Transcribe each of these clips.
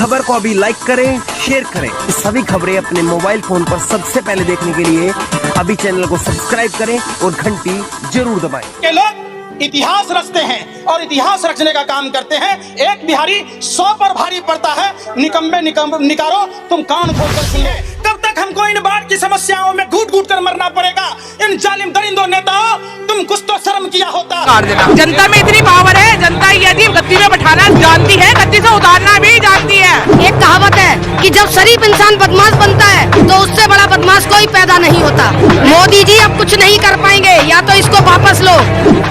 खबर को अभी लाइक करें, शेयर करें। सभी खबरें अपने मोबाइल फोन पर सबसे पहले देखने के लिए अभी चैनल को सब्सक्राइब करें और घंटी जरूर दबाएं। के लोग इतिहास रचते हैं और इतिहास रचने का काम करते हैं। एक बिहारी 100 पर भारी पड़ता है। निकम्मे निकारो तुम कान खोलकर सुन लो। कब तक हमको इन बाढ़ की समस्याओं में घूट घूट कर मरना पड़ेगा? इन जालिम दरिंदों नेताओं, तुम कुछ तो शर्म किया होता। जनता में इतनी पावर है, जनता यदि गद्दी में बैठाना जानती है, गद्दी से उतारना भी जानती है। एक कहावत है कि जब शरीफ इंसान बदमाश बनता है तो उससे बड़ा बदमाश कोई पैदा नहीं होता। मोदी जी अब कुछ नहीं कर पाएंगे, या तो इसको वापस लो,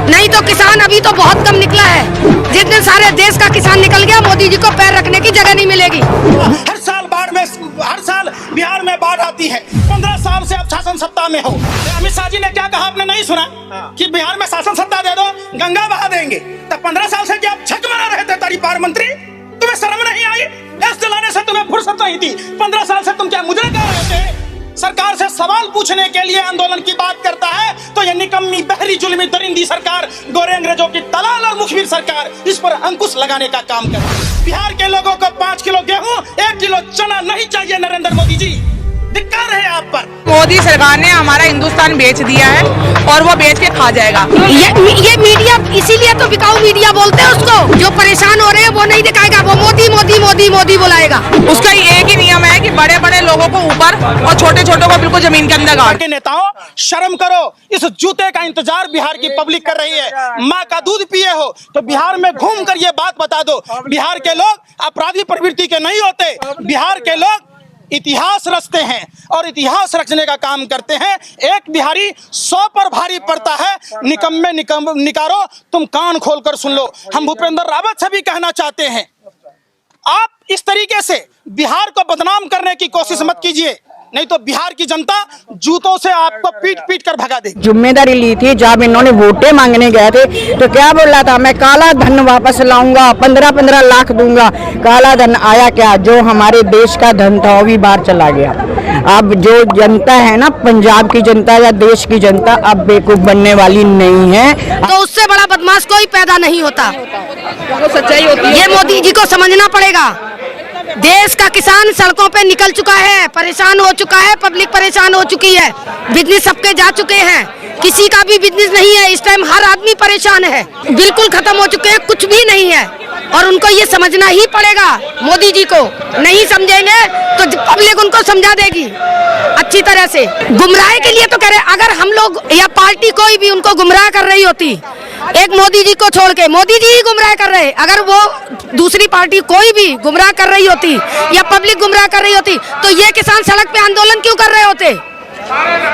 नहीं तो किसान अभी तो बहुत कम निकला है। जितने सारे देश का किसान निकल गया, मोदी जी को पैर रखने की जगह नहीं मिलेगी। हर साल बिहार में बाढ़ आती है। 15 साल से आप शासन सत्ता में हो। अमित शाह जी ने क्या कहा, आपने नहीं सुना कि बिहार में शासन सत्ता दे दो, गंगा बहा देंगे। तब 15 साल से क्या आप छक मना रहे थे तारी पार मंत्री? तुम्हें शर्म नहीं आई? देश चलाने से तुम्हें फुर्सत नहीं थी। 15 साल से तुम क्या मुजरे कर रहे थे? सरकार से सवाल पूछने के लिए आंदोलन की बात करता है तो ये निकम्मी बहरी जुल्मी दरिंदी सरकार, गोरे अंग्रेजों की दलाल और मुखबिर सरकार इस पर अंकुश लगाने का काम करती है। बिहार के लोगों को 5 किलो गेहूं, 1 किलो चना नहीं चाहिए। नरेंद्र मोदी जी, धिक्कार है आप पर। मोदी सरकार ने हमारा हिंदुस्तान बेच दिया है और वो बेच के खा जाएगा। ये मीडिया इसीलिए तो बिकाऊ मीडिया बोलते हैं उसको। जो परेशान हो रहे हैं वो नहीं दिखाएगा, वो मोदी मोदी मोदी मोदी बुलाएगा। उसका एक ही नियम है कि बड़े बड़े लोगों को ऊपर और छोटे छोटों को बिल्कुल जमीन के अंदर गाड़। के नेताओं, शर्म करो। इस जूते का इंतजार बिहार की पब्लिक कर रही है। माँ का दूध पिए हो तो बिहार में घूम कर ये बात बता दो। बिहार के लोग अपराधी प्रवृत्ति के नहीं होते। बिहार के लोग इतिहास रचते हैं और इतिहास रचने का काम करते हैं। एक बिहारी 100 पर भारी पड़ता है। निकम्मे निकारो तुम कान खोलकर सुन लो। हम भूपेंद्र रावत से भी कहना चाहते हैं, आप इस तरीके से बिहार को बदनाम करने की कोशिश मत कीजिए, नहीं तो बिहार की जनता जूतों से आपको पीट पीट कर भगा देगी। जिम्मेदारी ली थी, जब इन्होंने वोटें मांगने गए थे तो क्या बोला था, मैं काला धन वापस लाऊंगा, 15-15 लाख दूंगा। काला धन आया क्या? जो हमारे देश का धन था वो भी बाहर चला गया। अब जो जनता है ना, पंजाब की जनता या देश की जनता, अब बेवकूफ बनने वाली नहीं है। तो उससे बड़ा बदमाश कोई पैदा नहीं होता। वो सच्चाई होती है। ये मोदी जी को समझना पड़ेगा। देश का किसान सड़कों पे निकल चुका है, परेशान हो चुका है, पब्लिक परेशान हो चुकी है, बिजनेस सबके जा चुके हैं, किसी का भी बिजनेस नहीं है। इस टाइम हर आदमी परेशान है, बिल्कुल खत्म हो चुके हैं, कुछ भी नहीं है। और उनको ये समझना ही पड़ेगा। मोदी जी को नहीं समझेंगे तो पब्लिक उनको समझा देगी अच्छी तरह से। गुमराह के लिए तो कह रहे, अगर हम लोग या पार्टी कोई भी उनको गुमराह कर रही होती, एक मोदी जी को छोड़ के, मोदी जी ही गुमराह कर रहे, अगर वो दूसरी पार्टी कोई भी गुमराह कर रही होती या पब्लिक गुमराह कर रही होती तो ये किसान सड़क पे आंदोलन क्यों कर रहे होते?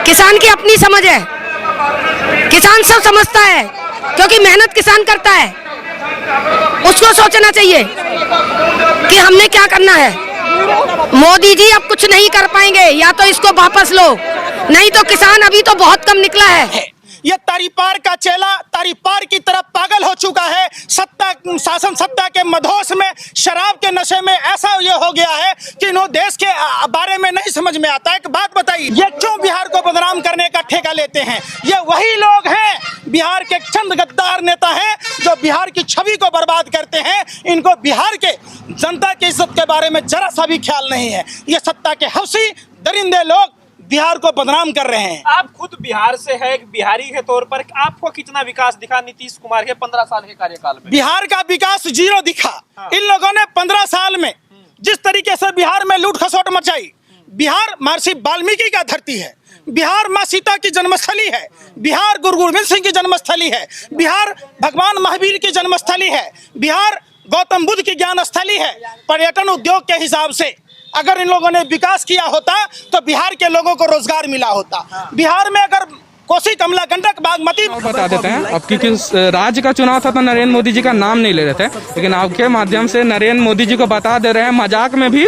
किसान की अपनी समझ है, किसान सब समझता है, क्योंकि मेहनत किसान करता है। उसको सोचना चाहिए कि हमने क्या करना है। मोदी जी अब कुछ नहीं कर पाएंगे, या तो इसको वापस लो, नहीं तो किसान अभी तो बहुत कम निकला है। ये तारीपार का चेला तारीपार की तरफ पागल हो चुका है। शासन सत्ता के मधोश में, शराब के नशे में ऐसा ये हो गया है कि इन्हों देश के बारे में नहीं समझ में आता। एक बात बताइए, ये क्यों बिहार को बदनाम करने का ठेका लेते हैं? ये वही लोग हैं, बिहार के चंद गद्दार नेता हैं जो बिहार की छवि को बर्बाद करते हैं। इनको बिहार के जनता की इज्जत के बारे में जरा सा भी ख्याल नहीं है। ये सत्ता के हौसी दरिंदे लोग बिहार को बदनाम कर रहे हैं। आप खुद बिहार से है, एक बिहारी के तौर पर आपको कितना विकास दिखा नीतीश कुमार के 15 साल के कार्यकाल में? बिहार का विकास 0 दिखा। इन लोगों ने 15 साल में जिस तरीके से बिहार में लूट खसोट मचाई। बिहार महर्षि वाल्मीकि का धरती है, बिहार माँ सीता की जन्मस्थली है, बिहार गुरु गोविंद सिंह की जन्मस्थली है, बिहार भगवान महावीर की जन्मस्थली है, बिहार गौतम बुद्ध की ज्ञान स्थली है। पर्यटन उद्योग के हिसाब से अगर इन लोगों ने विकास किया होता तो बिहार के लोगों को रोजगार मिला होता। बिहार में अगर कोसी, कमला, गंडक, बागमती बता देते हैं। अब क्योंकि राज्य का चुनाव था तो नरेंद्र मोदी जी का नाम नहीं ले रहे थे, लेकिन आपके माध्यम से नरेंद्र मोदी जी को बता दे रहे हैं, मजाक में भी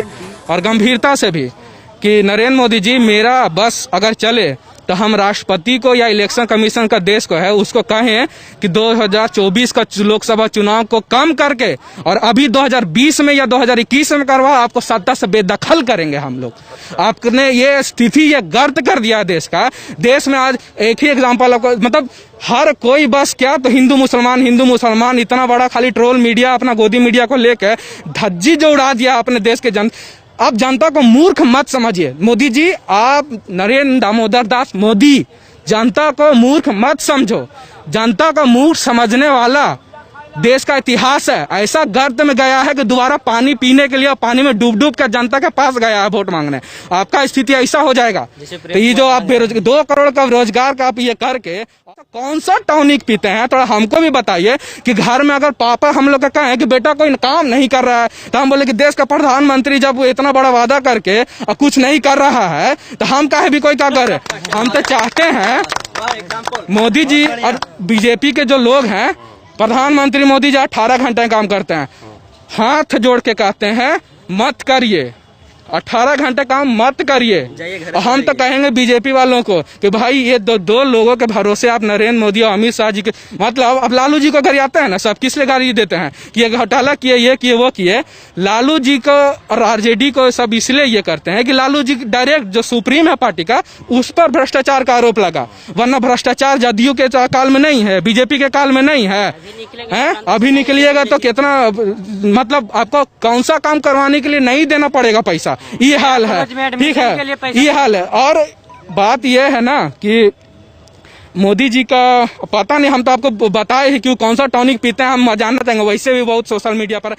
और गंभीरता से भी, कि नरेंद्र मोदी जी, मेरा बस अगर चले तो हम राष्ट्रपति को या इलेक्शन कमीशन का देश को है उसको कहें कि 2024 का लोकसभा चुनाव को कम करके और अभी 2020 में या 2021 में करवा, आपको सत्ता से बेदखल करेंगे हम लोग। आपने ये स्थिति, ये गर्त कर दिया देश का। देश में आज एक ही एग्जाम्पल आपको, मतलब हर कोई बस क्या तो हिंदू मुसलमान इतना बड़ा खाली ट्रोल मीडिया अपना गोदी मीडिया को लेकर धज्जी जो उड़ा दिया अपने देश के आप जनता को मूर्ख मत समझिए। मोदी जी, आप नरेंद्र दामोदर दास मोदी, जनता को मूर्ख मत समझो। जनता को मूर्ख समझने वाला देश का इतिहास है। ऐसा गर्त में गया है कि दोबारा पानी पीने के लिए पानी में डूब डूब कर जनता के पास गया है वोट मांगने। आपका स्थिति ऐसा हो जाएगा। तो ये जो आप 2 करोड़ का रोजगार का आप ये करके कौन सा टॉनिक पीते हैं, थोड़ा हमको भी बताइए। कि घर में अगर पापा हम लोग का कहें कि बेटा कोई काम नहीं कर रहा है, तो हम बोले कि देश का प्रधानमंत्री जब वो इतना बड़ा वादा करके कुछ नहीं कर रहा है तो हम काहे भी कोई क्या करे। हम तो चाहते हैं मोदी जी और बीजेपी के जो लोग हैं, प्रधानमंत्री मोदी जी 18 घंटे काम करते हैं, हाथ जोड़ के कहते हैं मत करिए, 18 घंटे काम मत करिए। और हम तो कहेंगे बीजेपी वालों को कि भाई ये दो लोगों के भरोसे आप नरेंद्र मोदी और अमित शाह जी के, मतलब अब लालू जी को गाड़ी आते हैं ना, सब किस लिए गाड़ी देते हैं कि ये घोटाला किए, ये किए, वो किए। लालू जी को और आरजेडी को सब इसलिए ये करते हैं कि लालू जी डायरेक्ट जो सुप्रीम है पार्टी का, उस पर भ्रष्टाचार का आरोप लगा। वरना भ्रष्टाचार जदयू के काल में नहीं है, बीजेपी के काल में नहीं है, अभी निकलिएगा तो कितना, मतलब आपको कौन सा काम करवाने के लिए नहीं देना पड़ेगा पैसा। ये हाल है, ठीक है, ये हाल है। और बात ये है ना कि मोदी जी का पता नहीं, हम तो आपको बताए ही क्यों कौन सा टॉनिक पीते हैं, हम जानना चाहेंगे। वैसे भी बहुत सोशल मीडिया पर